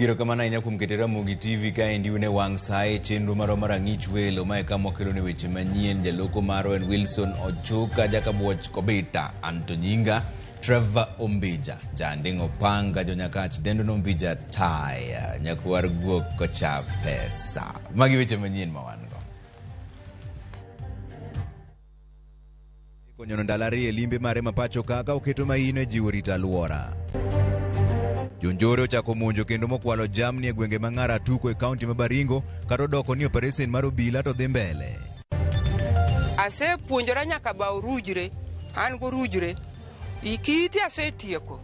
Giro kamana inya kumkete Ramogi Tv ka endi une wang sae chenro maro marang'ich welo mae kama kelo ne weche manyien jaloko maro en Wilson Ochuka jakabuoch Kobita Antonyinga Trevor Ombija Jandingo Panga Jonyakach Dendo Nombija Taya Nyakwar Guok Kocha Pesa magi weche manyien mawango konyono ndalari elimbe mare mapacho kaka oketo maino jiwo rita luora. Jonjore ochako monjo kendo mokwalo jamni e gwenge mang'ara tuko e kaunti ma Baringo kata odoko ni operation mar obila to dhi mbele. Ase puonjora nyaka ba orujre, an go rujre. Ikite ase tieko.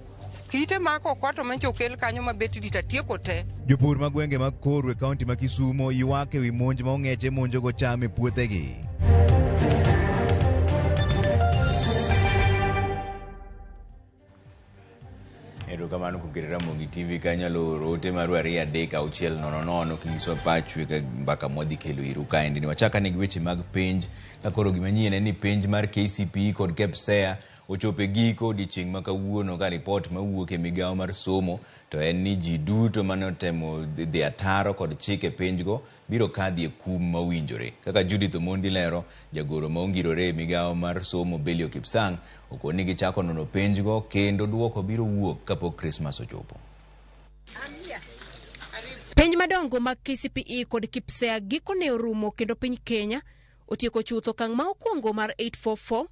Kite mako kwato mencho kel kanyo mabeti dita tieko te. Jopur ma gwenge mag Koru e kaunti ma Kisumo ywake wi monj ma ong'eche monjo go cham e puothegi. Ero kamano kumkete Ramogi TV kanyalo rote maru 2-3-6-9 kinyiso pachwe ka mbaka modhi kelo iru kaendi. Ni wachaka nigi weche mag penj ka koro gimanyien ni penj mar KCPE kod KPSEA ochope giko odiochieng' ma kawuono ka ripot mawuok e migawo mar somo to en ni ji duto manotemo dhi ataro kod chike penjgo biro kadhi e kum mawinjore. Kaka Judith Omondi lero, jagoro maongirore e migawo mar somo Belio Kipsang okoni gichako nono penjgo kendo duoko biro wuok kapok Christmas ochopo. Penj madongo mag KCPE kod KPSEA gikone orumo kendo piny Kenya otieko chutho okang' ma okwongo mar 844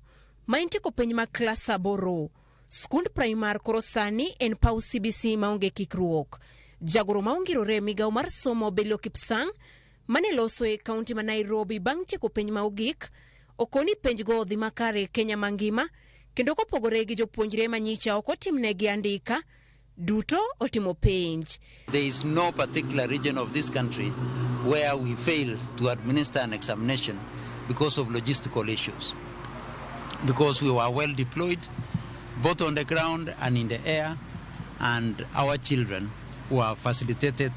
ma intiko penj mag klas 8. Skund primar koro sani en paw CBC maonge kikruok. Jagoro maongirore migawo mar somo Belio Kipsang mane loso e kaunti ma Nairobi bang' tieko penj ma ogik okoni penjgo odhi makare Kenya mangima kendo kopogore gi jopuonjre manyicha ok otimnegi andika duto otimo penj. There is no particular region of this country where we fail to administer an examination because of logistical issues. Because we were well deployed, both on the ground and in the air, and our children were facilitated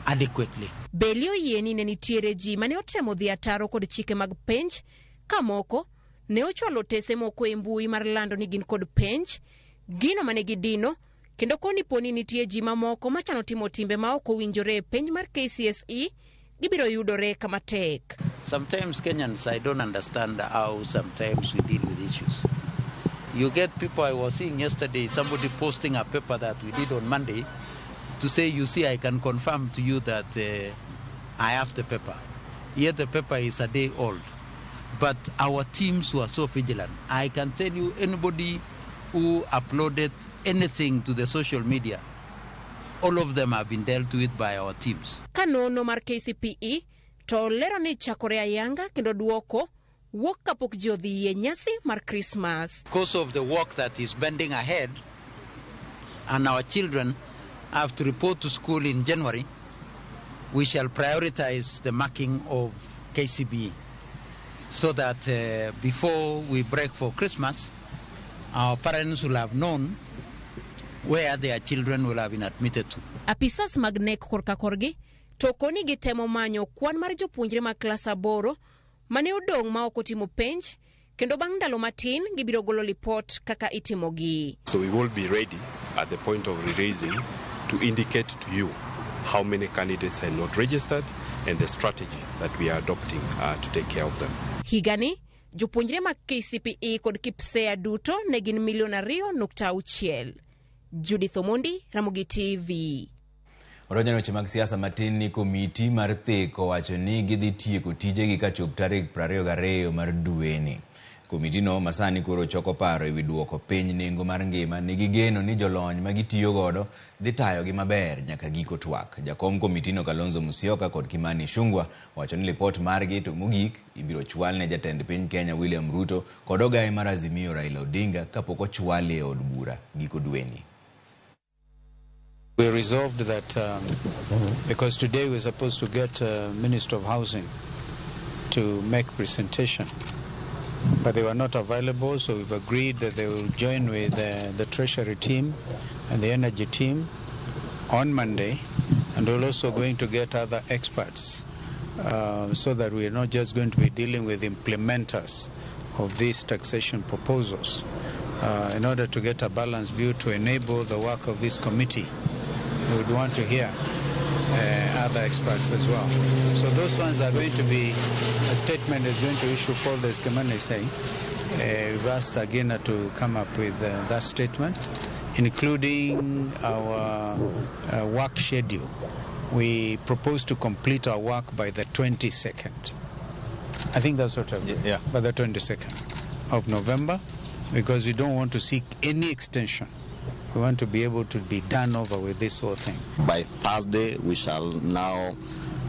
adequately. Belio yeni ne nitiere ji mane otemo dhi ataro kod chike mag penj, kamoko ne ochwalo tese moko e mbui mar lando ni gin kod penj, gino mane gidino, kendo koni poni nitie ji mamoko machano timo timbe ma ok owinjore e penj mar KCSE, gibiro yudore kama tek. Sometimes Kenyans, I don't understand how sometimes we deal with issues. You get people, I was seeing yesterday, somebody posting a paper that we did on Monday to say, you see, I can confirm to you that I have the paper. Yet the paper is a day old. But our teams were so vigilant. I can tell you, anybody who uploaded anything to the social media, all of them have been dealt with by our teams. Kanono mar KCPE to lero ni chakore ayanga kendo duoko wuok kapok ji odhi e nyasi mar Christmas. Because of the work that is bending ahead and our children have to report to school in January, we shall prioritize the marking of KCPE so that before we break for Christmas, our parents will have known where their children will have been admitted to. Apisas mag NEC korka korgi to koni gitemo manyo kwan mar jopuonjre mag klas 8 mane odong' ma ok otimo penj kendo bang' ndalo matin gibiro golo report kaka itimogi. So we will be ready at the point of releasing to indicate to you how many candidates are not registered and the strategy that we are adopting to take care of them. Higani jopuonjre mag KCPE kod KPSEA duto ne gin 2.6 Judith Omondi, Ramogi TV. Oroja weche mag siasa matin ni komiti mar theko wacho ni gidhi tieko tijegi ka chop tarik 22 mar dweni. Komitino masani koro choko paro ewi duoko piny nengo mar ngima nigi geno ni jolony ma gitiyo godo dhi tayo gi maber nyaka giko twak. Jakom komitino Kalonzo Musyoka kod Kimani Ichung'wah wacho ni ripot margi to mogik ibiro chwal ne jatend piny Kenya William Ruto kod ogaye mar Azimio Raila Odinga kapok ochwal e od bura giko dweni. We resolved that because today we're supposed to get Minister of Housing to make presentation, but they were not available, so we've agreed that they will join with the Treasury team and the Energy team on Monday, and we're also going to get other experts so that we're not just going to be dealing with implementers of these taxation proposals in order to get a balanced view to enable the work of this committee. We would want to hear other experts as well. So those ones are going to be, a statement is going to issue Paul the Skemane say. We've asked Agena to come up with that statement, including our work schedule. We propose to complete our work by the 22nd. I think that's what by the 22nd of November, because we don't want to seek any extension. We want to be able to be done over with this whole thing. By Thursday, we shall now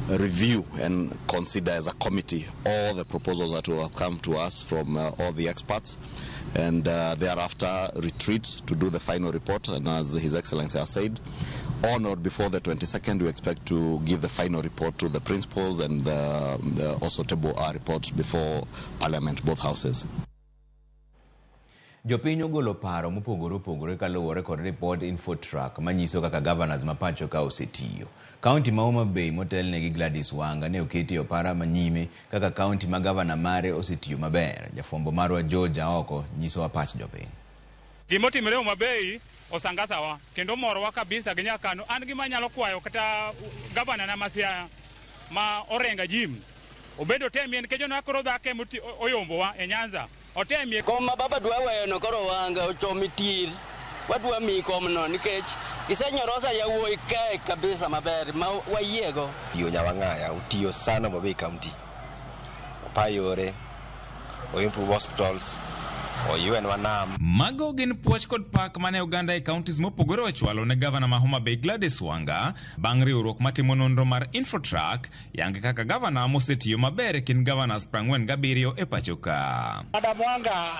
review and consider as a committee all the proposals that will have come to us from all the experts, and thereafter retreat to do the final report. And as His Excellency has said, on or before the 22nd, we expect to give the final report to the principals and also table our report before Parliament, both houses. Jopiny ogolo paro mopogore kaluwore kod report Infotrack manyiso kaka governors ma pacho ka osetiyo. Kaunti ma Homa Bay motelne gi Gladys Wanga ne oketi opara manyime kaka kaunti ma governor mare osetiyo maber. Jafwambo marwa George Aoko nyiso pach jopiny. Gimotimore Homa Bay osangasawa kendo morwa kabisa gi nyakano. An gima nyalo kwayo kata governor na Masia ma orenga jim obedo temien kejo na koro dhake oyombowa e Nyanza. Koma baba dwa weno koro Wanga ochomitir wadwa mi komno nikech isenyorosa yawuoy kae kabisa maber ma wayiego. Tiyo Nyawang'aya utiyo sana Homa Bay County. Opayore, oimprove hospitals, oyuen wanam. Mago gin puoch kod pak mane Uganda e counties mopogore ochwalo ne governor ma Homa Bay Gladys Wanga bang' riwruok matimo nonro mar Infotrack yange kaka governor mosetiyo maber kin governors 47 e pachoka. Madam Wanga,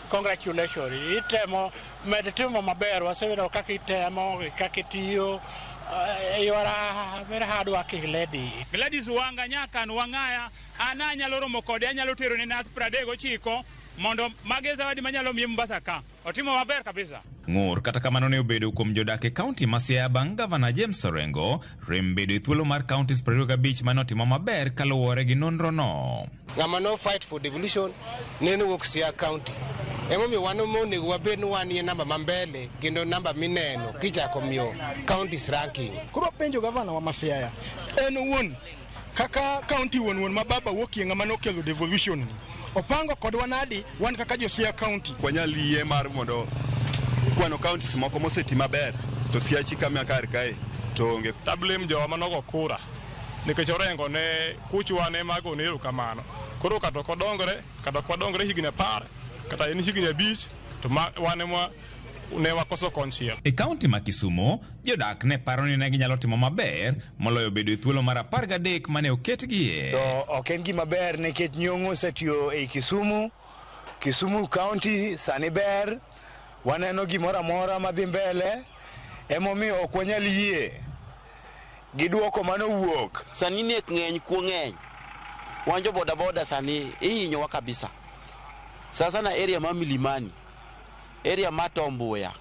congratulations. Itemo meditimo maber, wasewiro kaka itemo, kaka itiyo. You are a very hard-working lady. Gladys Wanga nyakan Wang'aya ananyalo romo kode anyalo tero ne nas 39 mondo mageza wadi manyalo miye Mombasa ka. Otimo maber kabisa. Ng'ur kata kamano ne obedo kuom jodak e kaunti ma Siaya bang' Governor James Orengo rem bedo e thuolo mar counties 25 manotimo maber kaluwore gi nonro no. Ng'ama no fight for devolution neno wuok Siaya County. Emomiyo wan onego wabed ni wan ye namba mambele kendo namba mineno kichako miyo counties ranking. Koro penjo governor wa Siaya en wuon kaka county wuon ma baba wuokie ng'ama nokelo devolution ni. Opango kod wanadi wan kaka jo Siaya County. Kwanyali ye mar mondo kwano counties moko moseti maber to Siaya chika ma kar kae to onge tablem jo manogo kura nikech Orengo ne kuchwane mago ne kamano. Koro kata kodongre higni 10 kata en higni 5 to wane ne wakoso konchiel. E kaunti ma Kisumo, jodak ne paro ni ne ginyalo timo maber moloyo bedo e thuolo mar 13 mane oketgie. To ok en gima ber nikech nyong'o osetiyo e Kisumu County sani ber, waneno gimoro amora madhi mbele, emomiyo ok wanyal yie gi duoko manowuok. Sani nek ng'eny kuo ng'eny. Wanjo boda sani ihinyowa kabisa. Sasa na area ma Milimani, area ma Tomboya,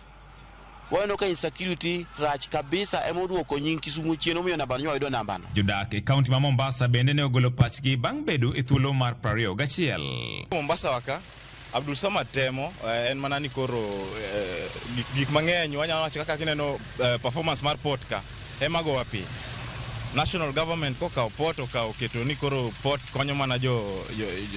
wano ka insecurity rach kabisa emoduoko nying Kisumu chien omiyo namba nyoydo nambano. Jodak e kaunti ma Mombasa bende ne ogolo pachgi bang' bedo e thuolo mar 21. Mombasa waka Abdul Samad temo en mana ni koro gik mang'eny wanyalo wacho kaka kineno performance mar port ka ema go wapi. National government koka port okawo keto ni koro port konyo mana jo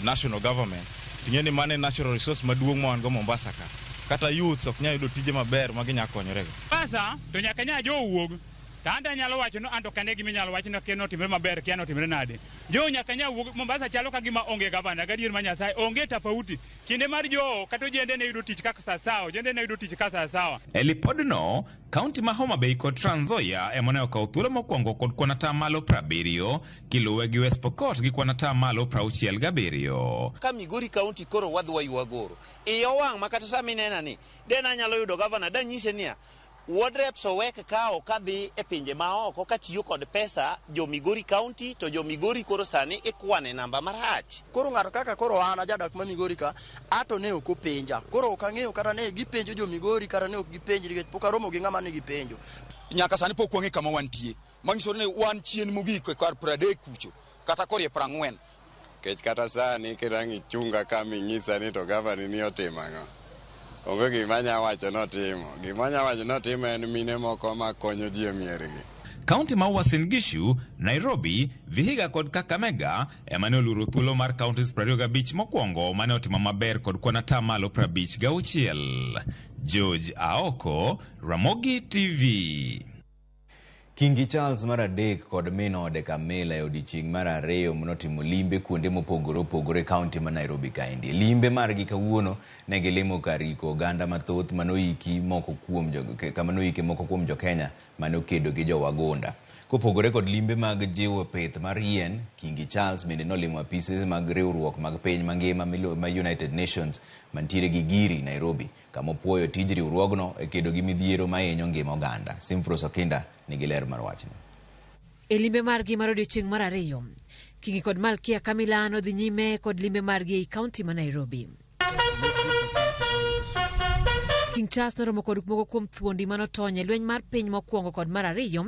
national government. Ting'eni mane natural resource maduong' ma wan go Mombasa ka. Kata youth ok nyalo yudo tije maber ma ginya konyorego. Sasa to nyaka nya jo wuog Tanda nyalo wacho no anto kane gimi nyalo wacho no keno timre maber kiano timre nade. Jo nyaka nya Mombasa chalo ka gima onge gavana gadier ma Nyasaye onge tofauti. Kinde mar jo kata jende ne yudo tich kaka sawa, jende ne yudo tich kaka sawa. Elipodno, kaunti ma Homa Bay kod Trans Nzoia ema ne okawo thuolo mokwongo kod kwan atamalo 70 kiluwe gi West Pokot gi kwan atamalo 67. Ka Migori County koro wadhi waywagoro. Iyo wang' makata sami nena ni, dena nyalo yudo gavana da nyise niya. Ward reps owek kao kadhi e pinje maoko katiyo kod pesa jo Migori County to jo Migori koro sani ikwane namba marach. Koro ng'ato kaka koro ana jadak ma Migori ka ato ne ok openja. Koro ok ang'eyo kata ne gipenjo jo Migori kata ne ok gipenji nikech pok aromo gi ng'ama ne gipenjo. Nyaka sani pok wang'e kama wantie. Manyiso ni wan chien mogik e kar 30 kucho kata kor 40. Kech kata sani kirangi chunga kama ing'isa ni to gavana ni otimo ang'o. Onge gimanya wacho notimo. Gimanya wacho notimo en mine moko ma konyo ji e miergi. Kaunti ma Uasin Gishu, Nairobi, Vihiga kod Kakamega ema ne oluro thuolo mar counties 25 mokwongo mane otimo maber kod kwan atamalo 56. George Aoko, Ramogi TV. Kingi Charles mar adek kod min ode Kamela e odiechieng' mar ariyo manotimo limbe kuonde mopogore opogore kaunti ma Nairobi kaendi. Limbe margi kawuono ne gilimo kariko oganda mathoth manoiki moko kuom jo Kenya manokedo gi jo Wagunda. Kopogore kod limbe mag jiwo pith mar yien, Kingi Charles bende nolimo apise mag riwruok mag piny mangima ma United Nations mantiere gi Giri, Nairobi, kama opuoyo tij riwruogno e kedo gi midhiero mahinyo ngima oganda. Simfros Okinda nigi ler mar wachno. E limbe margi mar odiechieng' mar ariyo, Kingi kod Malkia Kamila nodhi nyime kod limbe margi ei kaunti ma Nairobi. King Charles noromo kod moko kuom thuondi manotony e lweny mar piny mokwongo kod mar ariyo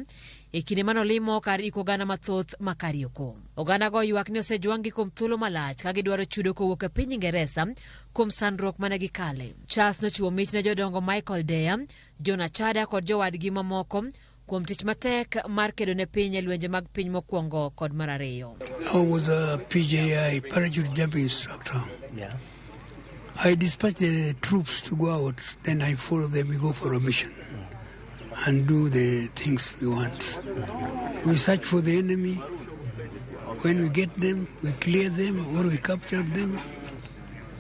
e kinde manolimo kar iko oganda mathoth ma Karioko. Oganda go ywak ni osejwang'gi kuom thuolo malach ka gidwaro chudo kowuok e piny Ingeresa kuom sandruok mane gikale. Charles nochiwo mich ne jodongo Michael Deya, Jonah Chada kod jowadgi mamoko kuom tich matek mar kedo ne piny e lwenje mag piny mokwongo kod mar ariyo. I was a PJI, parachute jumping instructor. Yeah. I dispatch the troops to go out, then I follow them, we go for a mission and do the things we want. We search for the enemy. When we get them, we clear them or we capture them.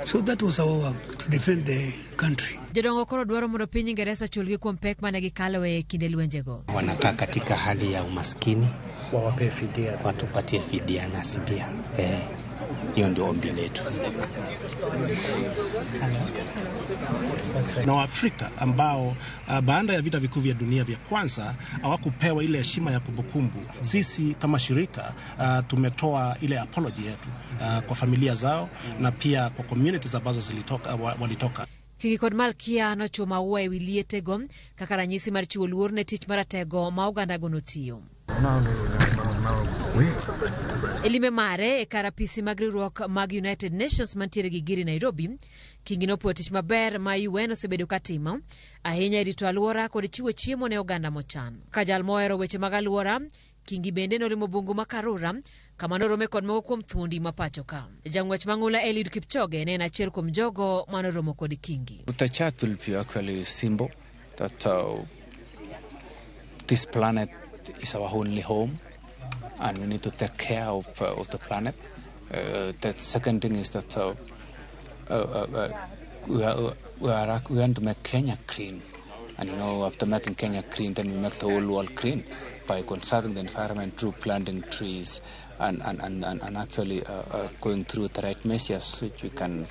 So that was our work, to defend the country. Jodongo koro dwaro mondo piny Ingeresa chulgi kuom pek mane gikalo e kinde lwenjego. Wanakaa katika hali ya umaskini, wawape fidia, watupatie fidia nasi pia. Hiyo ndio ombi letu. Na Waafrika ambao baada ya vita vikuu vya dunia vya kwanza hawakupewa ile heshima ya kumbukumbu. Sisi kama shirika tumetoa ile apology yetu kwa familia zao na pia kwa communities ambazo walitoka. Kingi kod Malkia nochoma maua e wilietego kaka ranyisi mar chiwo luor ne tich maratego ma oganda go notiyo. Elime mare e karapisi mag riwruok mag United Nations mantiere gi Giri, Nairobi, Kingi nopuo tich maber ma UN osebedo katimo ahinya e rito alwora kod chiwo chiemo ne oganda mochan. Ka jal mohero weche mag alwora, Kingi bende nolimo bungu ma Karura kama norome kod moko kuom thuondi ma pacho ka. Jang'wech mang'ula Eliud Kipchoge ne en achiel kuom jogo manoromo kod Kingi. The chart will be actually a symbol that this planet is our only home and we need to take care of the planet. The second thing is that we want to make Kenya clean. And after making Kenya clean, then we make the whole world clean by conserving the environment through planting trees and actually going through the right measures which we can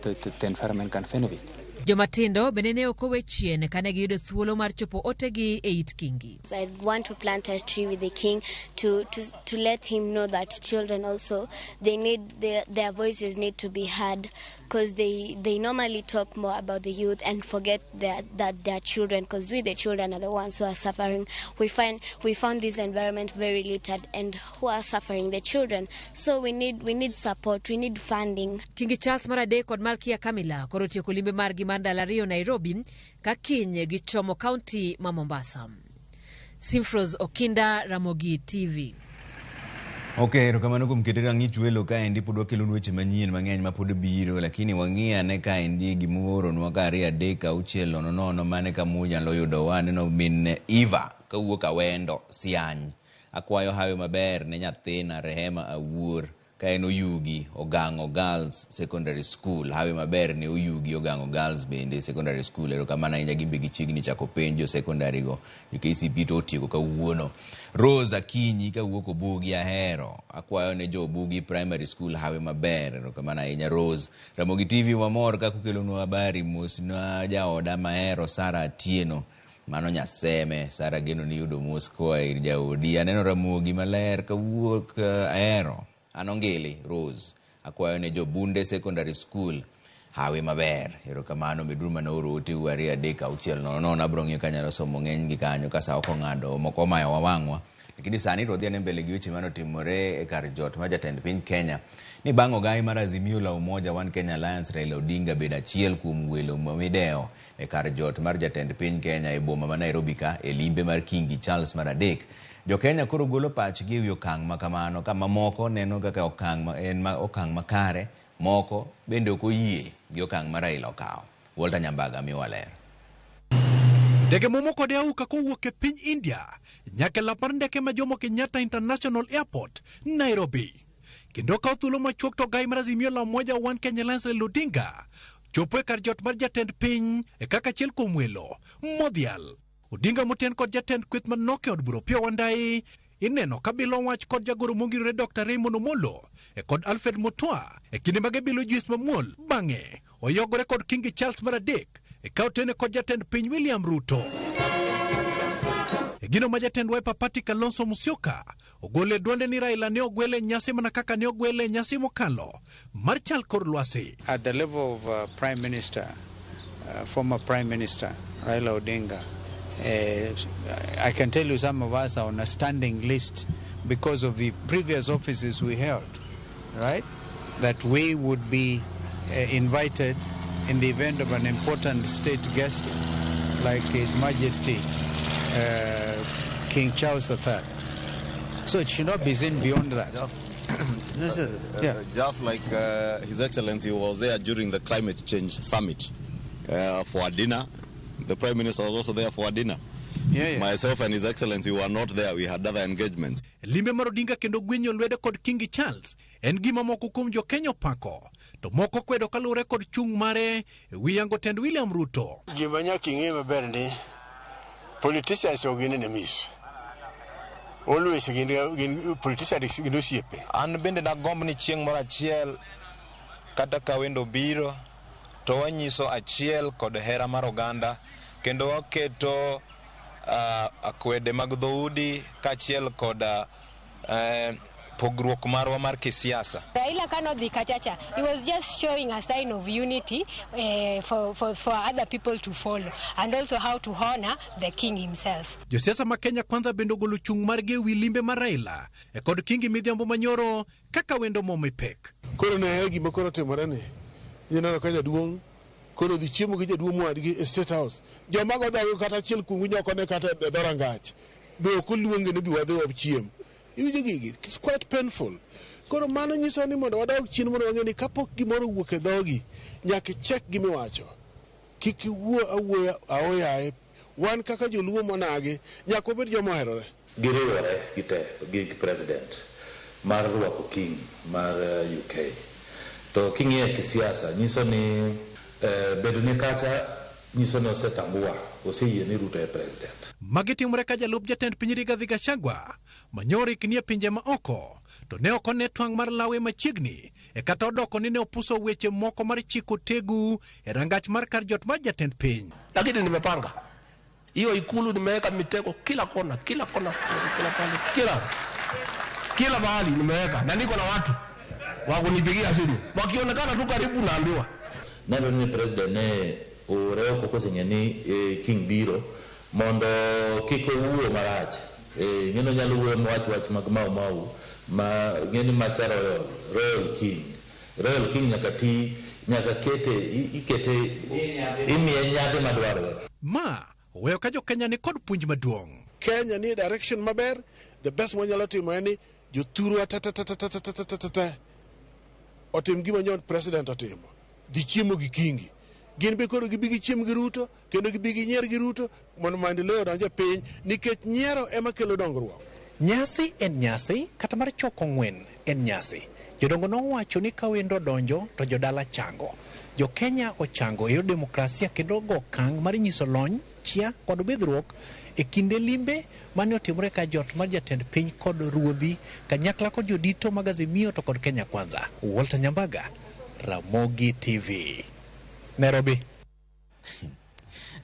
the environment can benefit. Jomatindo benene okowe chien kane giyudo thuolo mar chopo otegi e it Kingi. I want to plant a tree with the king to let him know that children also they need their voices need to be heard, because they normally talk more about the youth and forget that they're children, because we the children are the ones who are suffering. We found this environment very littered, and who are suffering? The children. So we need support, we need funding. Kingi Charles Marade kod Malkia Kamila koro tieko limbe margi Mandalario, Nairobi, ka kiny gichomo kaunti ma Mombasa. Simfros Okinda, Ramogi TV. Okay, rokamano kuom keto ng'ich welo kaendi pod wakelonu weche manyien mang'eny ma pod biro, lakini wang'iya ne kaendi gimoro nwa ka 3-3-6-0 mane ka munya lo yudo waneno min Eva kawuok Awendo Siany. Akwayo hawe maber ne nyathina Rehema Awuor ka en Oyugi Ogango Girls Secondary School. Hawe maber ne Oyugi Ogango Girls bende Secondary School. Erokamano ahinya gimbe gichiegni chako penjo secondary go. KCB to otieko kawuono. Rose Akinyi kawuok Obugi Ahero. Akwayo ne jo Obugi Primary School hawe maber. Erokamano ahinya Rose. Ramogi TV mamor ka kukelonu habari mos na jaoda mahero Sara Atieno. Mano nyaseme Sara geno ni yudo mos koa ir jaodi. Aneno Ramogi maler kawuok Ahero. Anongeli Rose. Akwayo ne jo Bunde Secondary School hawe maber. Erokamano meduru manoro ote uari adek auchiel nono abro ng'iyo kanyalo somo ng'eny gi kanyo ka sa ok ong'ado moko mayo wawang'wa. Lakini sani to dhi ne mbele gi weche manotimore e kar jot ma jatend piny Kenya ni bang' ogai mar Azimio la Umoja One Kenya Alliance Raila Odinga bedo achiel kuom welo mamideo e kar jot mar jatend piny Kenya e boma ma Nairobi ka e limbe mar Kingi Charles mar adek. Jo Kenya koro golo pachgi e wi okang' makamano kama moko neno kaka okang' makare, moko bende ok oyie gi okang' ma Raila okawo. Walter Nyambaga miwa ler. Ndege momoko de auka kowuok e piny India nyaka lap mar ndeke ma Jomo Kenyatta International Airport, Nairobi. Kendo ka thuolo machuok to gai mar Azimio la Umoja One Kenya Alliance Raila Odinga chopo e kar jot mar jatend piny e kaka achiel kuom welo modhial. Odinga moten kod jatend kweth manoke od bura Opiyo Wandayi ineno kabilo wach kod jagoro mongirore Dr. Raymond Omolo e kod Alfred Mutua e kinde mage bilo juice mamuol bang'e oyogore kod Kingi Charles mar adek e kautene kod jatend piny William Ruto. E gino ma jatend Wiper Party Kalonzo Musyoka ogole duonde ni Raila ne ogwele nyasi mana kaka ne ogwele nyasi mokalo mar chal kor lwasi. At the level of Prime Minister, former Prime Minister Raila Odinga, I can tell you some of us are on a standing list because of the previous offices we held, right? That we would be invited in the event of an important state guest like His Majesty King Charles III. So it should not be seen beyond that. Just like His Excellency was there during the climate change summit for a dinner. The Prime Minister was also there for a dinner. Myself and His Excellency were not there. We had other engagements. Limbe mar Odinga kendo gwenyo lwedo kod Kingi Charles en gima moko kuom jo Kenya pako. To moko kwedo kalure kod chung mare wi yango tend William Ruto. Gima nyaka ing'e maber ni politicians ogin enemies. Always gin politicians gin osiepe. An bende nagomb ni chieng' moro achiel kata ka wendo biro to wanyiso achiel kod hera mar oganda kendo waketo akwede mag dhoudi kachiel kod pogruok marwa mar kisiasa. Raila kanodhi kachacha, he was just showing a sign of unity for other people to follow and also how to honor the king himself. Josiasa ma Kenya kwanza bendo golo chung margi wi limbe mar Raila e kod Kingi midhiambo manyoro kaka wendo momipek. Koro ne gima koro timore ni ineno ka jaduong' koro dhi chiemo gi jaduong' mwadgi e State House. Joma go dhago kata achiel kuom nyoko ne kata e dhorangach. Be ok oluonge ni bi wadhi wachiem. It's quite painful. Koro mano nyiso ni mondo wadog chien mondo wang'e ni kapok gimoro wuok e dhogi nyaka check gimiwacho. Kik iwuo awuoya aoyaye. Wan kaka joluo monagi nyaka obed joma oherore. Giriwore gi president mar rwako king mar UK. To king'iye kisiasa nyiso ni bedo ni kacha nyiso ni osetambua oseyie ni Ruto e president. Magi timore ka jalup jatend piny Rigathi Gachagua manyori kinie pinje ma oko to ne ok one twang' mar lawe machiegni e kata odoko ni ne opuso weche moko mar chiko tegu e rangach mar kar jot mar jatend piny. Lakini nimepanga hiyo ikulu, nimeweka mitego kila kona, kila mahali nimeweka, na niko na watu wa kunipigia simu wakionekana tu karibu naambiwa. Nalo ni president ne oreo kokosenya ni king biro mondo kiko wuo marach ngeno nyalo wuo wach mag mau ma ngeni macharo royal king nyaka ikete imiye nyade madwarore. Ma weyo ka jo Kenya ni kod puonj maduong'. Kenya ni direction maber, the best mwanyalo timo en ni jothuru otim gima nyon president otimo. Dhi chiemo gi Kingi. gin be koro gibi gichiem gi Ruto kendo gibi ginyier gi Ruto mondo maendeleo donje piny nikech nyiero ema kelo dongruok. Nyasi en nyasi, kata mar choko ng'wen en nyasi. Jodongo nowacho ni ka wendo donjo to jodala chango. Jo Kenya ochango e demokrasia kendo go okang' mar nyiso lony, chia kod bidhruok e kinde limbe mane otimore ka jot mar jatend piny kod ruodhi kanyakla kod jodito mag Azimio to kod Kenya Kwanza. Walter Nyambaga, Ramogi TV, Nairobi.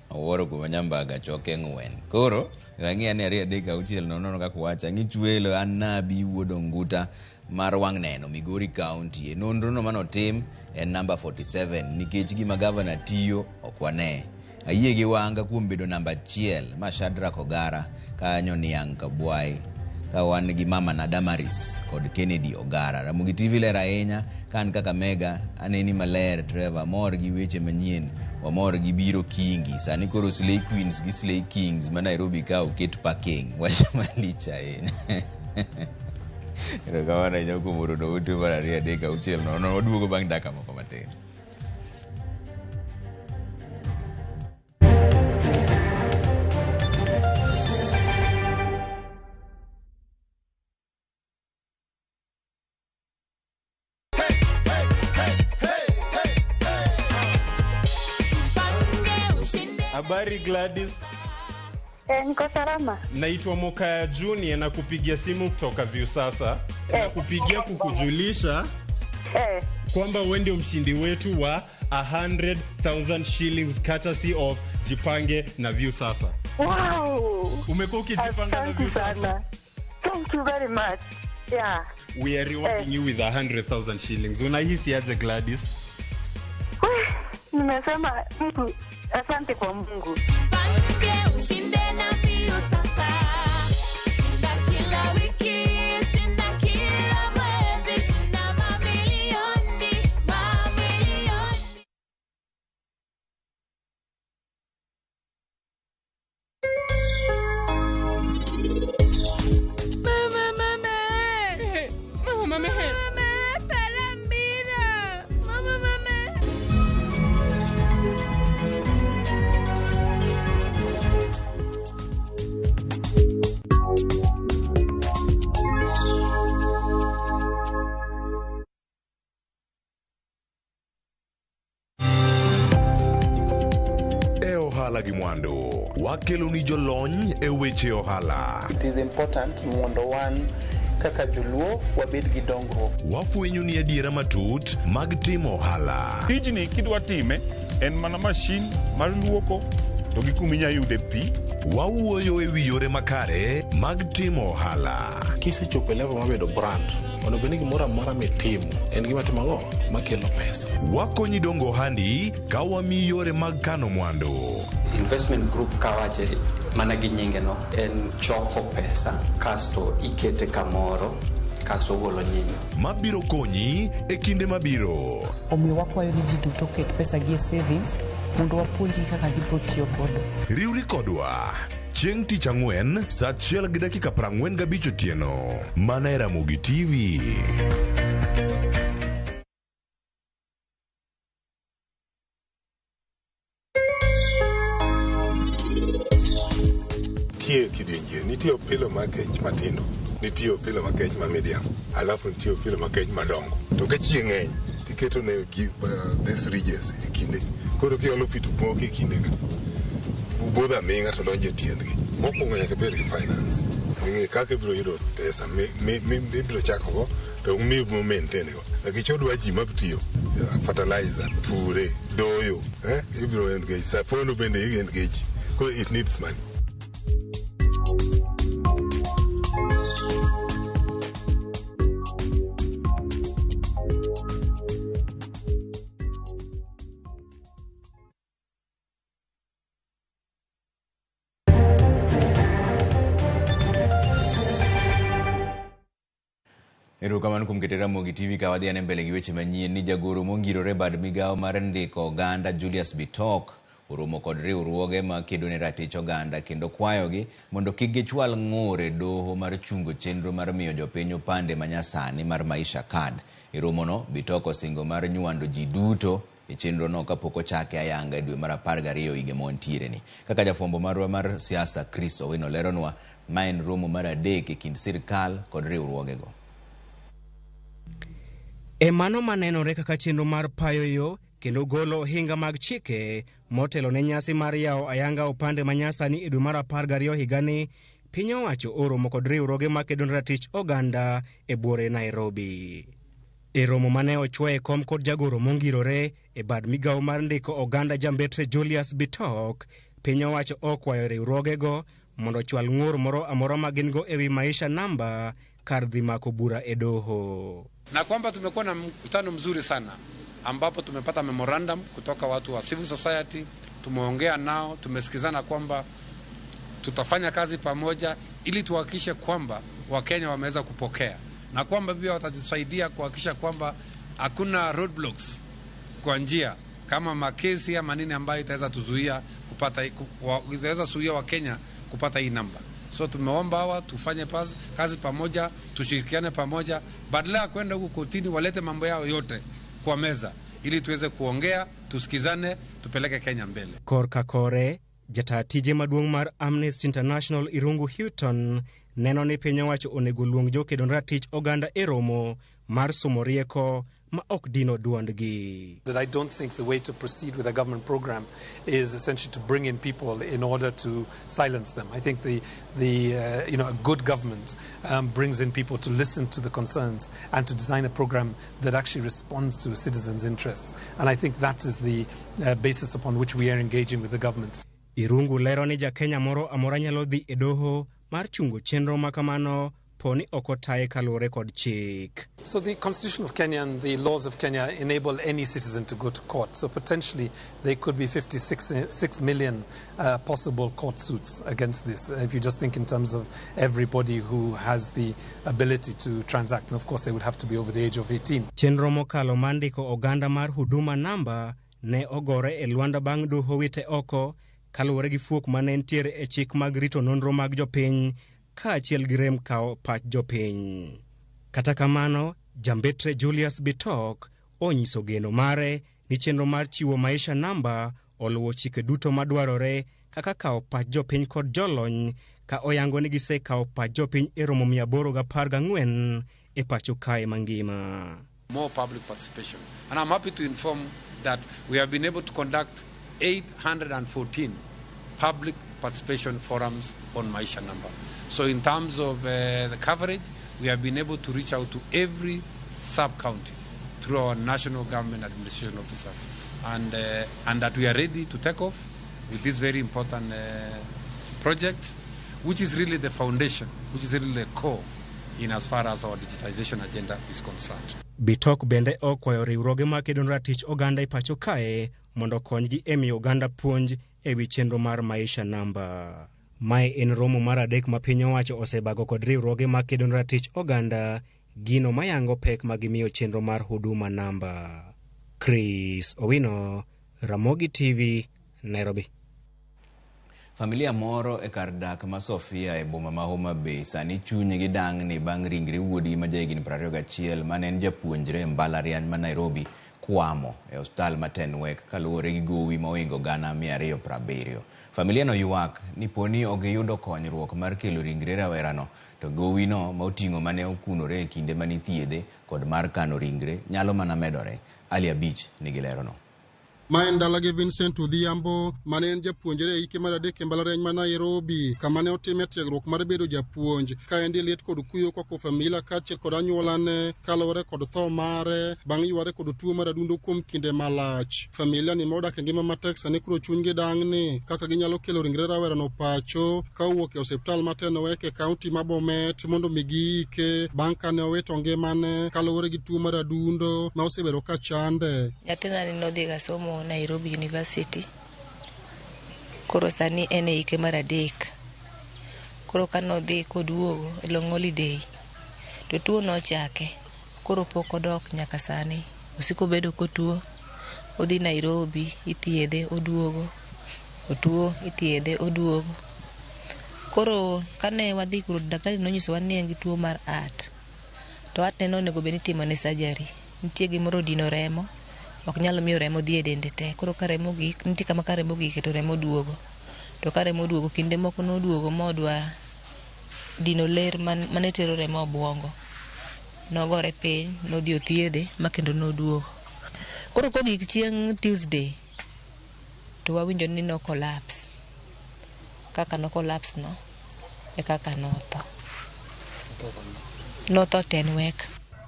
Awuoro kuom Nyambaga choke ng'wen. Koro ng'ia ni 3:6 nono kaka wacha ngichwelo anabi wuodo nguta mar wang' neno Migori County. E nonro no manotim en namba 47 nikech gima gavana tiyo okwane. Ayie gi wanga kuom bedo namba 1 ma Shadrack Ogara kanyo niang' Kabwai ka wan gi mama na Damaris kod Kennedy Ogara. Ramogi TV lera ahinya kan kaka mega aneni maler Trevor mor gi weche manyien wamor gi biro kingi sani koro Slay Queens gi Slay Kings ma Nairobi ka oket parking wacha malicha ahinya. Ero kawana nyoko moro do utu mara 3:6 no waduogo bang' dakika moko matin. Habari Gladys. Niko salama. Naitwa Mokaya Junior na kupigia simu kutoka Viusasa. Na kupigia kukujulisha kwamba wewe ndio mshindi wetu wa 100,000 shillings courtesy of Jipange na Viusasa. Wow! Umekuwa ukijipanga na Viusasa? Thank you very much. Yeah. We are rewarding you with 100,000 shillings. Unahisi aje Gladys? Nimesema mtu asante kwa Mungu. Jipange ushinde na Viusasa. Shinda kila wiki, shinda kila mwezi, shinda mamilioni, mamilioni. Mama. Ohala gi mwandu wakelo ni jolony e weche ohala. It is important mondo wan kaka joluo wabed gi dongruok. Wafwenyo ni adiera matut mag timo ohala. Tijni kidwa time en mana mashin mar luoko to gi kuminya yude pi. Wawuoyo e wi yore makare mag timo ohala. Kisechopo level mabedo brand ono beni gimoro amora mitimo en gima timo ang'o makelo pesa. Wakonyi dongo ohandi ka wamiyi yore mag kano mwandu. Investment group kawache mana gi nyinge no en choko pesa kasto ikete kamoro kasto golo nyinyo mabiro konyi e kinde mabiro. Omiyo wakwayo ni ji duto ket pesa gi e savings mondo wapuonji kaka gibiro tiyo kodo. Riwri kodwa chieng' tich ang'wen saa 1:45 otieno mana e Ramogi TV. Nitie kidienje, nitie opilo makech matindo, nitie opilo makech ma medium, alafu nitie opilo makech madongo. To ka chieng' ng'eny tiketo ne this regions e kinde. Koro kiolo pi to moko e kinde ka. Budho aming'a to donjo e tiendgi. Mokwongo nyaka bed gi finance. Ng'e kaka ibiro yudo pesa mibiro chakogo to mibiro maintain go. Nikech odwa ji mabitiyo fertilizer, pure, doyo, ibiro engage. Sapono bende engage. Koro it needs money. Erokamano kuom keto Ramogi TV ka wadhi ane mbele gi weche manyien ni jagoro mongirore bad migawo mar ndiko oganda Julius Bitok oromo kod riwruoge ma kedo ne ratich oganda kendo kwayogi mondo kik gichwal ng'ore doho mar chungo chenro mar miyo jopiny opande manyasani mar maisha card. E romono Bitok osingo mar nywando ji duto e chenro no kapok ochake ayanga dwe mar 12 higa montiere ni. Kaka jafwambo marwa mar siasa Chris Owino leronwa, ma en romo mar adek e kind sirkal kod riwruogego. E mano manenore kaka chenro mar payo yo kendo golo hinga mag chike motelo ne nyasi mar yawo ayanga opande manyasani e dwe mar 12 higani, piny owacho oromo kod riwruoge makedo ne ratich oganda e buore Nairobi. E romo mane ochwoye kom kod jagoro mongirore e bad migawo mar ndiko oganda jambetre Julius Bitok, piny owacho okwayo riwruogego mondo chwal ng'ur moro amora ma gin go ewi maisha namba kar dhi mako bura e doho. Na kwamba tumekuwa na mkutano mzuri sana ambapo tumepata memorandum kutoka watu wa civil society, tumeongea nao, tumesikizana kwamba tutafanya kazi pamoja ili tuhakikishe kwamba Wakenya wameweza kupokea, na kwamba pia watatusaidia kuhakikisha kwamba hakuna roadblocks kwa njia kama makesi ama nini ambayo itaweza tuzuia kupata, itaweza zuia Wakenya kupata hii namba. So tumeomba hawa tufanye kazi pamoja, tushirikiane pamoja, badala ya kwenda huko kotini walete mambo yao yote kwa meza ili tuweze kuongea, tusikizane, tupeleke Kenya mbele. Korka kore, jata tije maduong' mar Amnesty International Irungu Houghton neno ni piny owacho onego luong jokedo ne ratich oganda e romo mar somo rieko ma ok dino duondgi. That I don't think the way to proceed with a government program is essentially to bring in people in order to silence them. I think a good government brings in people to listen to the concerns and to design a program that actually responds to citizens' interests. And I think that is the basis upon which we are engaging with the government. Irungu lero ni Jakenya moro amora nyalo dhi e doho mar chungo chenro makamano poni okotaye kalure kod chik. So the Constitution of Kenya and the laws of Kenya enable any citizen to go to court. So potentially there could be 56 million possible court suits against this. If you just think in terms of everybody who has the ability to transact. And of course they would have to be over the age of 18. Chenro mokalo mandiko oganda mar huduma namba ne ogore e Luanda bang' doho wite oko kaluwore gi fuok mane entiere e chik mag rito nonro mag jopiny kaachiel gi rem kawo pach jopiny. Kata kamano, jambetre Julius Bitok onyiso geno mare ni chenro mar chiwo maisha namba oluwo chike duto madwarore kaka kawo pach jopiny kod jolony, ka oyango ni gisekawo pach jopiny e romo 814 e pacho kae mangima. More public participation. And I'm happy to inform that we have been able to conduct 814 public participation forums on Maisha Number. So in terms of the coverage, we have been able to reach out to every sub-county through our national government administration officers. And that we are ready to take off with this very important project, which is really the foundation, which is really the core in as far as our digitization agenda is concerned. Bitok bende okwayo riwruoge makedo ne ratich oganda e pacho kae mondo konygi e miyo oganda puonj e wi chenro mar maisha namba. Mae en romo mar adek ma piny owacho osebago kod riwruoge makedo ne ratich oganda, gino mayango pek magimiyo chenro mar huduma namba. Chris Owino, Ramogi TV, Nairobi. Familia moro e kar dak ma Sofia e boma ma Homa Bay sani chunygi dang' ni bang' ringre wuodi ma jahigni 21 mane en japuonjre e mbalariany ma Nairobi kwamo e hospital ma Tenwek kaluwore gi gowi ma ohingo gana 270. Familia no ywak ni poni ok giyudo konyruok mar kelo ringre rawerano, to gowi no ma oting'o mane okunore e kinde mane ithiedhe kod mar kano ringre nyalo mana medore. Ali Abich nigi lerono. Ma en dalagi Vincent Odhiambo, mane en japuonjre e hike mar adek e mbalariany ma Nairobi, kama ne otime tiegruok mar bedo japuonj. Ka endi liet kod kuyo koko familia kaachiel kod anyuolane kaluwore kod tho mare bang' yware kod tuo mar adundo kuom kinde malach. Familia ni modak e ngima matek sani koro chunygi dang'ni kaka ginyalo kelo ringre rawerano pacho ka owuok e osiptal ma Tenwek e kaunti ma Bomet mondo migiike bang' kane owito ngimane kaluwore gi tuo mar adundo ma osebedo ka chande. Nyathina ni nodhi ga somo Nairobi University. Koro sani en e hike mar adek. Koro kanodhi koduogo e long holiday to tuo nochake. Koro pok odok nyaka sani. Osiko bedo kotuo. Odhi Nairobi ithiedhe oduogo. Otuo ithiedhe oduogo. Koro kane wadhi kuro daktari nonyisowa ni en gi tuo mar heart. To heart ne onego bed ni itimone surgery. Nitie gimoro dino remo ok nyalo miyo remo dhi e dende te. Koro ka remo gik, nitie kama ka remo gik to remo duogo. To ka remo duogo, kinde moko noduogo modwa dino ler mane tero remo obwongo. Nogore piny, nodhi othiedhe ma kendo noduogo. Koro kogik chieng' Tuesday to wawinjo ni no collapse. Kaka no collapse no e kaka notho. Notho Tenwek.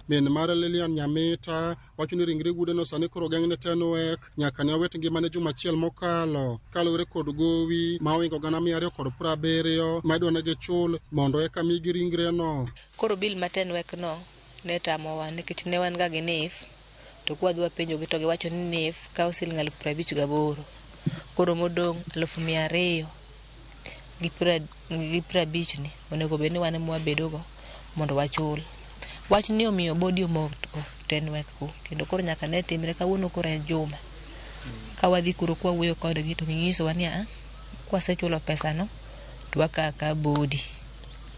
Min mare Lilian Nyamita wacho ni ringre gude no sani koro geng'ne Tenwek nyaka ne owet ngimane juma achiel mokalo kaluwore kod gowi ma oingo 270 ma idwa ne gichul mondo eka migi ringre no. Koro bil ma Tenwek no ne tamowa nikech ne wan ga gi NIF to kwadwa penjogi to giwacho ni NIF kawo siling 58,000. Koro modong' 200,000 gi 50 ni onego bed ni wan mwabedogo mondo wachul. Wach ni omiyo bodi omoko Tenwek ku kendo koro nyaka ne timre kawuono koro en juma. Ka wadhi kuro kwa wuoyo kodgi to ginyisowa ni kwasechulo pesa no to wakaka bodi.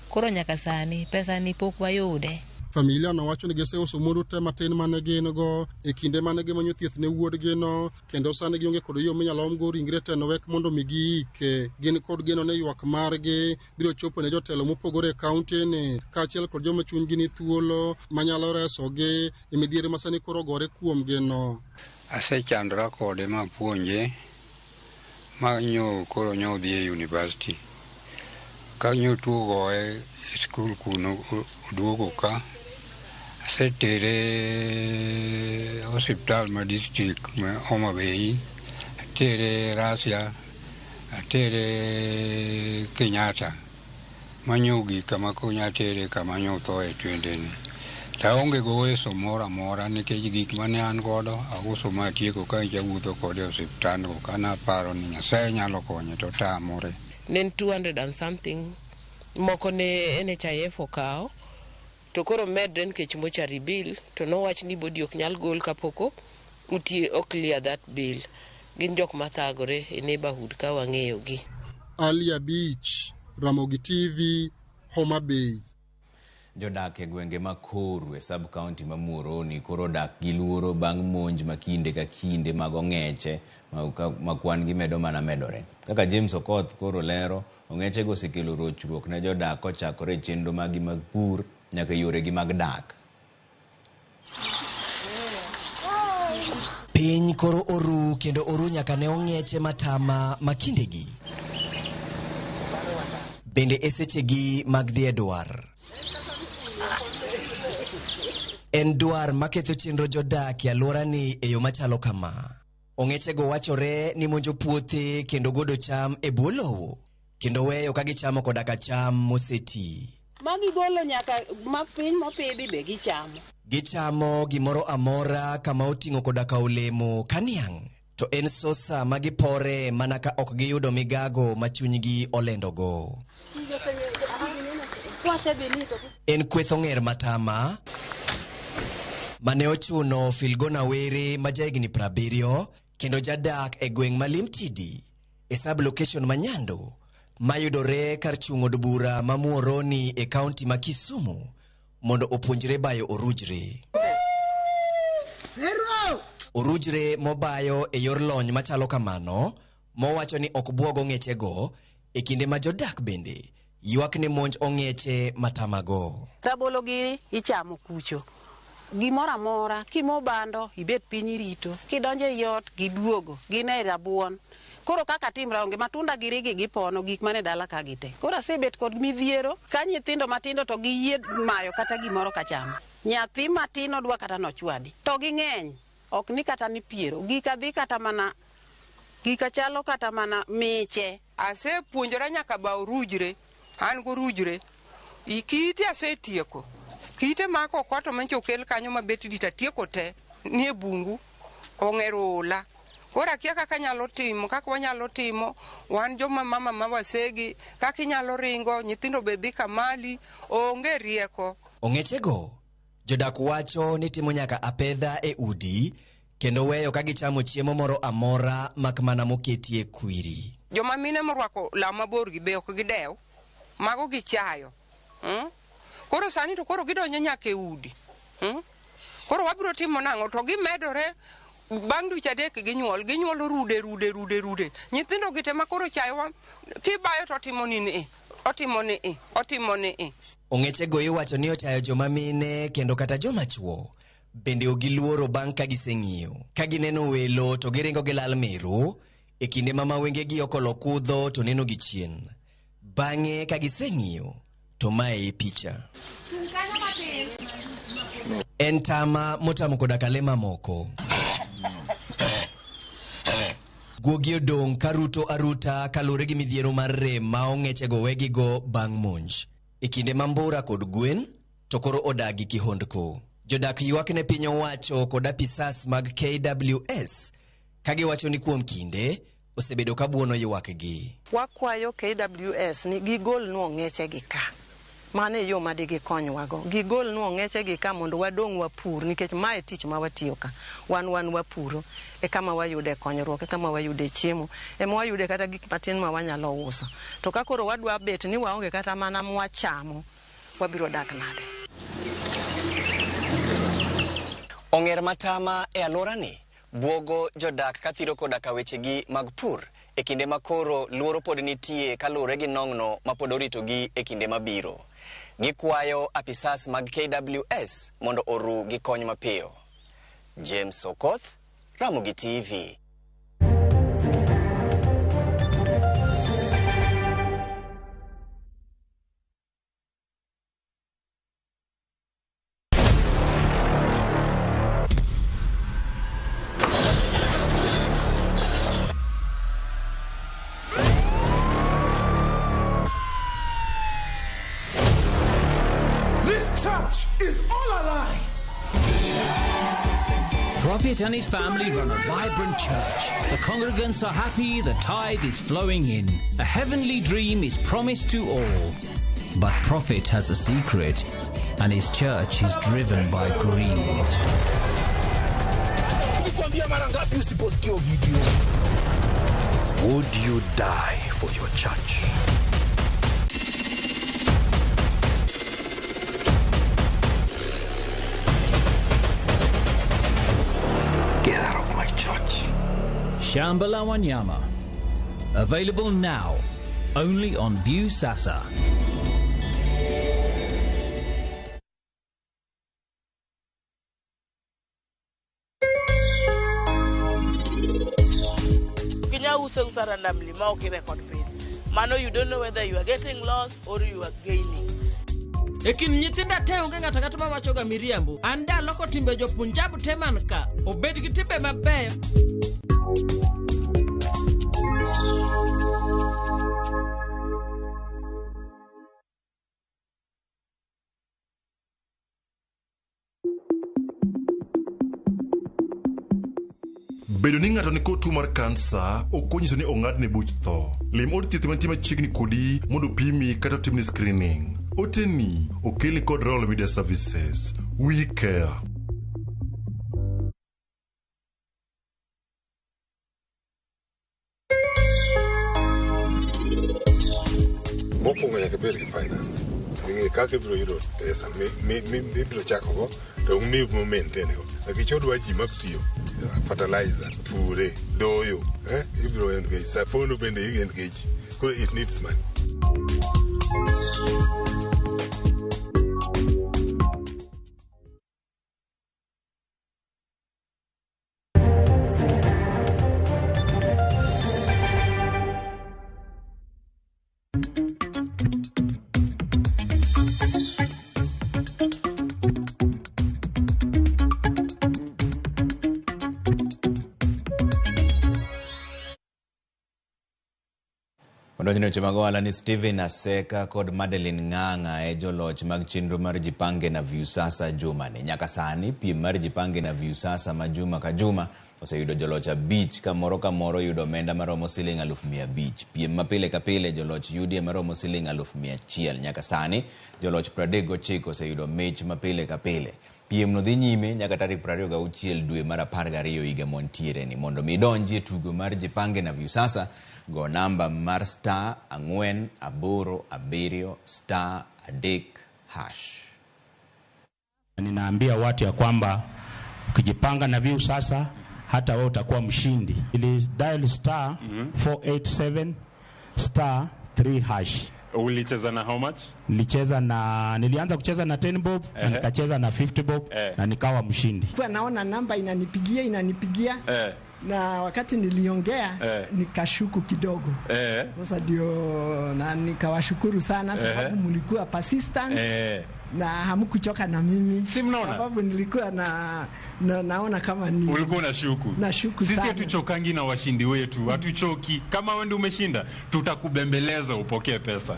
Koro nyaka sani pesa ni pok wayude. Familia no wacho ni giseuso mwandu te matin mane gin go e kinde mane gimanyo thieth ne wuodgi no kendo sani gionge kod yo minyalo omgo ringre Tenwek mondo migi ike. Gin kod geno ne ywak margi biro chopo ne jotelo mopogore e kaunti ni kaachiel kod joma chunygi ni thuolo manyalo resogi e midhiere masani koro gore kuomgi no. Asechandra kode mapuonje manyo koro nyodhi e university. Kanyo tuo goe skul kuno duogo ka. Asetere hospital ma district ma Homa Bay, atere Russia, atere Kenyatta. Manyogi kama konya tere kama nyotho e twende ni. Taonge go eso mora nikech gik mane an godo auso matieko ka jawuotho kode hospital go kana paro ni Nyasaye nyalo konye to tamore. Nen 200 and something moko ne NHIF okawo to koro medre nikech mochari bill to nowach ni bodi ok nyal gol kapoko clear that bill. Gin jok mathagore e neighborhood ka wang'eyo gi. Alia Beach, Ramogi TV, Homa Bay. Jodak e gwenge ma Koru e sub county ma Muhoroni koro dak gi luoro bang' monj ma kinde ka kinde mag ong'eche ma kwan gi medo mana medore. Kaka James Okoth koro lero, ong'eche go osekelo rochruok ne jodak kochakore chenro magi mag pur nyaka yore gi mag dak. Piny koro oru kendo oru nyaka ne ong'eche matama makindegi. Bende esechegi mag dhi e dwar. En dwar maketho chenro jodak e alworani e yo machalo kama. Ong'echego wachore ni monjo puothe kendo godo cham e bwo lowo kendo weyo ka gichamo koda ka cham moseti. Magigolo nyaka ma piny mopidhi be gichamo. Gichamo gimoro amora kama oting'o koda ka olemo kaniang'. To en sosa magipore mana ka ok giyudo migago ma chunygi olendogo. En kwetho ng'er matama mane ochuno Filgona Were ma jahigni 70 kendo jadak e gweng' malim Tidi e sub location ma Nyando mayudore kar chung' od bura ma Muhoroni e kaunti ma Kisumu mondo opuonjre bayo orujre. Orujre mobayo e yor lony machalo kamano mowacho ni ok buogo ng'echego e kinde ma jodak bende ywak ni monj ong'eche matamago. Rabolo giri ichamo kucho. Gimora mora kimo bando ibet piny irito kidonje yot giduogo gine rabuon. Koro kaka timra onge matunda girigi gipono gik mane dala ka gite. Koro asebet kod midhiero ka nyithindo matindo to giyie mayo kata gimoro kachamo. Nyathi matino dwa kata nochwadi. To ging'eny ok ni kata ni piero gika dhi kata mana gika chalo kata mana miche. Asepuonjora nyaka ba orujre. An go rujre. Ikite asetieko. Kite mako kwato manche okel kanyo mabet dita tieko te nie bungu ong'ero ola. Kora kia kaka nyalo timo, kaka wanyalo timo, wan joma mama mawasegi, kaka nyalo ringo, nyithindo bedhi kamali, onge rieko. Ong'echego, jodak wacho ni timo nyaka apedha e udi, kendo weyo ka gichamo chiemo moro amora mak mana moketie kwiri. Joma mine morwako law mabor gi be ok gidew, mago gichayo. Koro sani to koro gidonyo nyaka e udi. Koro wabiro timo nang'o to gimedore bang' dweche adek ginyuol rude nyithindo gite makoro chayewa kibayo to otimo ni Ong'eche go iwacho ni ochayo joma mine kendo kata joma chuo bende ogiluoro bang' ka giseng'iyo ka gineno welo to giringo gilal meru e kinde ma mawengegi okolo kudho to neno gi chien bang'e ka giseng'iyo to mae picha en tama motamo koda kale mamoko guogi odong' karuto aruta kalure gi midhiero mar rem ma ong'eche go wegigo bang' monj e kinde mambura kod gwen to koro odagi kihondko jodak ywak ne piny owacho kod apisas mag KWS kagiwacho ni kuom kinde osebedo ka buono ywakgi. Wakwayo KWS ni gigol nuo ng'eche gi ka mane yo ma digi konywago gigol nuo ng'eche gi ka mondo wadong' wapur nikech mae tich ma watiyo ka wan wapuro e kama wayude konyruok e kama wayude chiemo e ma wayude kata gik matin ma wanyalo uso to ka koro wadwa bet ni waonge kata mana mwachamo wabiro dak nade. Ong'er matama e alworani buogo jodak kathiro koda ka wechegi mag pur e kinde makoro luoro pod nitie kalure gi nong'no ma pod oritogi e kinde mabiro. Gikwayo apisas mag KWS mondo oru gi kony mapiyo. James Okoth, Ramogi TV. Prophet and his family run a vibrant church. The congregants are happy, the tithe is flowing in. A heavenly dream is promised to all. But Prophet has a secret, and his church is driven by greed. Would you die for your church? Get out of my church. Shambhala Wanyama. Available now, only on View Sasa. Randomly, Mano, you don't know whether you are getting lost or you are gaining. Ekin nyithinda te onge ng'ato ng'ata ma wachoga miriambo. Anda loko timbe jo Punjab te man ka. Obed gi timbe mabeyo. Bedo ni ng'ato ni kod tuo mar kansa ok onyiso ni ong'adne buch tho. Lim od thieth mantie machiegni kodi mondo pimi kata timni screening. Oteni okelni kod Royal Media Services. We care. Mokwongo nyaka bed gi finance. Ng'e kaka ibiro yudo pesa mibiro chakogo to umi mo maintain go. Nikech odwa ji matiyo fertilizer, pure, doyo, ibiro engage. Safono bende you engage because it needs money. Odonjne weche mag ohala ni Stephen Aseka kod Madeline Ng'ang'a e joloch mag chenro mar Jipange na Viusasa juma ni. Nyaka sani piem mar Jipange na Viusasa ma juma ka juma oseyudo joloch 5 ka moro yudo omenda maromo siling 500,000. Piem mapile ka pile joloch yudie maromo siling 100,000. Nyaka sani joloch 39 oseyudo mich mapile ka pile. Piem no dhi nyime nyaka tarik 26 dwe mar 12 higa montiere ni. Mondo midonji tugo mar Jipange na Viusasa go namba mar *487*3#. Ninaambia watu ya kwamba ukijipanga na Viusasa hata wewe utakuwa mshindi. Ili dial star 487 star 3 hash. Ulicheza na how much? Nilianza kucheza na 10 bob na nikacheza na 50 bob na nikawa mshindi. Kwa naona namba inanipigia na wakati niliongea nikashuku kidogo. Sasa ndio na nikawashukuru sana sababu mlikuwa persistent na hamkuchoka na mimi. Si mnaona? Sababu nilikuwa naona kama ni ulikuwa unashuku. Sisi hatuchokangi na washindi wetu, hatuchoki. Kama wewe ndio umeshinda, tutakubembeleza upokee pesa.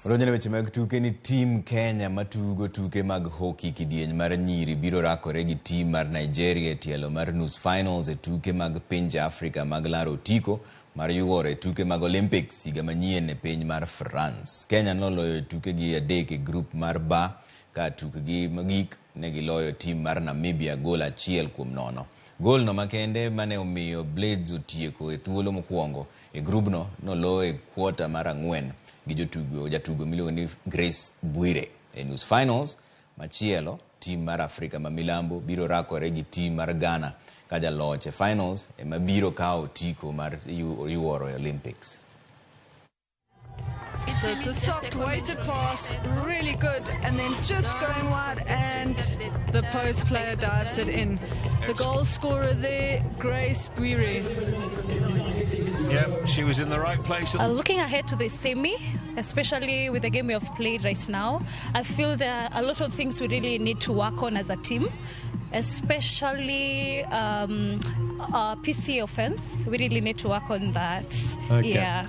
Rojane weche mag tuke ni team Kenya matugo tuke mag hockey kidieny mar nyiri biro rakore gi team mar Nigeria tielo mar nus finals e tuke mag pinje Afrika mag laro tiko mar yuoro e tuke mag Olympics higa manyien e piny mar France. Kenya noloyo tuke gi adek e group mar ba ka tuke gi magik ne giloyo team mar Namibia gol 1-0. Gol no makende mane omiyo Blades otieko e thuolo mokwongo e grubno noloyo e quarter mar 4 gi jatugo miluongo ni Grace Bwire. E nus finals machielo team mar Afrika ma milambo biro rakore gi team mar Ghana ka jaloch e finals e mabiro kao tiko mar yuoro e Olympics. So it's a soft weighted pass, really good, and then just going wide, and the post player dives it in. The goal scorer there, Grace Bwire. Yeah, she was in the right place. Looking ahead to the semi, especially with the game we have played right now, I feel there are a lot of things we really need to work on as a team, especially PC offense. We really need to work on that. Okay. Yeah.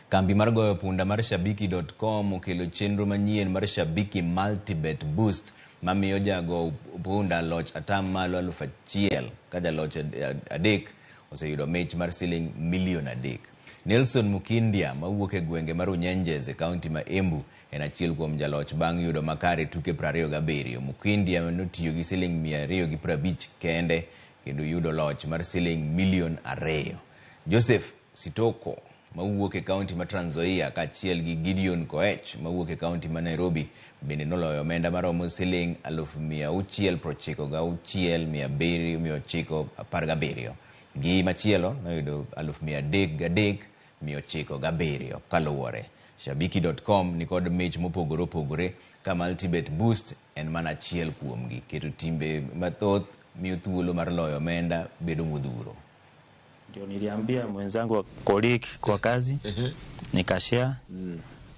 Kambi mar goyo punda mar shabiki.com okelo chenro manyien mar Shabiki Multibet Boost mamiyo jago punda loch atam malo 1,000 ka jaloch adek oseyudo mich mar siling milion 3. Nelson Mukindia mawuok e gwenge mar Unyenjes e kaunti ma Embu en achiel kuom jaloch bang' yudo makare tuke 27. Mukindia notiyo gi siling 250 kende kendo yudo loch mar siling milion 2. Joseph Sitoko mawuok e kaunti ma Trans Nzoia kaachiel gi Gideon Koech mawuok e kaunti ma Nairobi bende noloyo omenda maromo siling 666,717 gi machielo noyudo 303,907 kaluwore. Shabiki.com ni kod mich mopogore opogore ka Multibet Boost en mana achiel kuomgi, keto timbe mathoth miyo thuolo mar loyo omenda bedo modhuro. Ndio niliambia mwenzangu wa colleague kwa kazi nikashare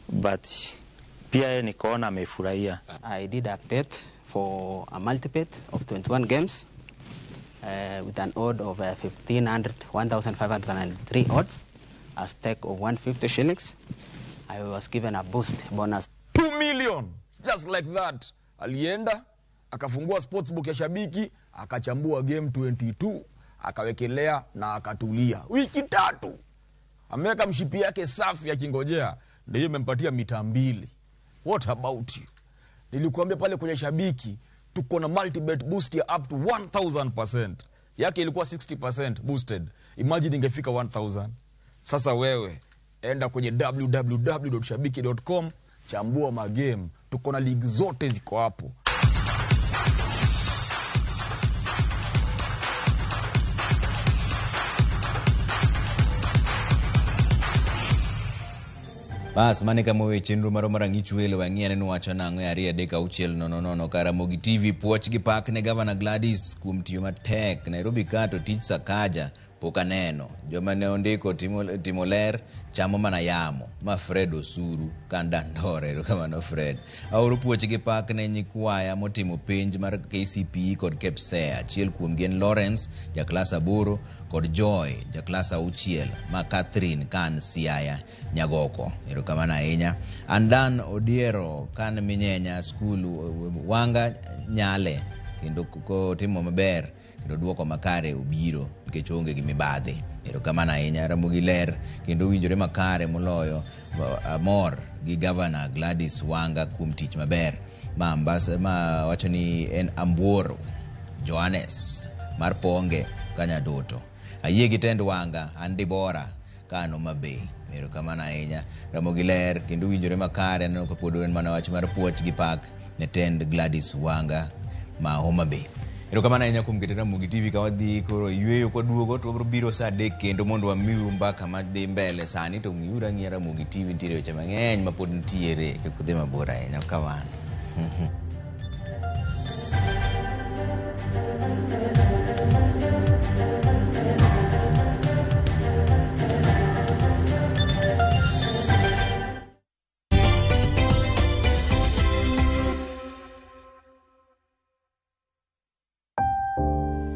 but pia yeye nikaona amefurahia. I did a bet for a multi-bet of 21 games with an odd of 1,503 odds, a stake of 150 shillings. I was given a boost bonus 2 million just like that. Alienda akafungua sportsbook ya Shabiki akachambua game 22 akawekelea na akatulia wiki 3. Ameweka mshipi yake safi akingojea, ndio imempatia mita 2. What about you? Nilikuambia pale kwenye Shabiki tuko na multibet boost ya up to 1000%. Yake ilikuwa 60% boosted. Imagine ingefika 1000. Sasa wewe enda kwenye www.shabiki.com, chambua magame. Tuko na league zote ziko hapo. Bas mane kama we chenro maro marang'ich welo wang'iane nwacho nang'o 2-3-6-0-0 ka Ramogi TV puoch gi pak ne Governor Gladys kuom tiyo matek. Nairobi kato tich Sakaja poka neno. Joma ne ondiko timo ler chamo mana yamo. Ma Fred Osuru kandandore kama no Fred. Auru puoch gi pak ne nyikwaya motimo penj mar KCPE kod KEPSEA. Achiel kuom gen Lawrence ja klasa 8 kod Joy ja klasa 6 ma Catherine kan Siaya Nyagoko. Erokamano ahinya. Andan Odiero kan Minyenya skulu Wanga Nyale kendo ko timo maber kendo duoko makare obiro nikech onge gi mibadhi. Erokamano ahinya. Ramogi ler kendo winjore makare moloyo amor gi Governor Gladys Wanga kuom tich maber ma wacho ni en Ambuoro Johannes mar Ponge Kanyadoto. Ayie gi tend Wanga an Dibora kano Homabay. Erokamano ahinya. Ramogi ler kendo winjore makare, aneno ka pod en mana wach mar puoch gi pak ne tend Gladys Wanga ma Homabay. Erokamano ahinya kuom keto Ramogi TV ka wadhi koro yweyo kwaduogo to wabiro biro saa 3 kendo mondo wamiu mbaka madhi mbele sani to ng'iuru ang'iya Ramogi TV nitiere weche mang'eny ma pod nitiere kik udhi mabor ahinya. Kamano.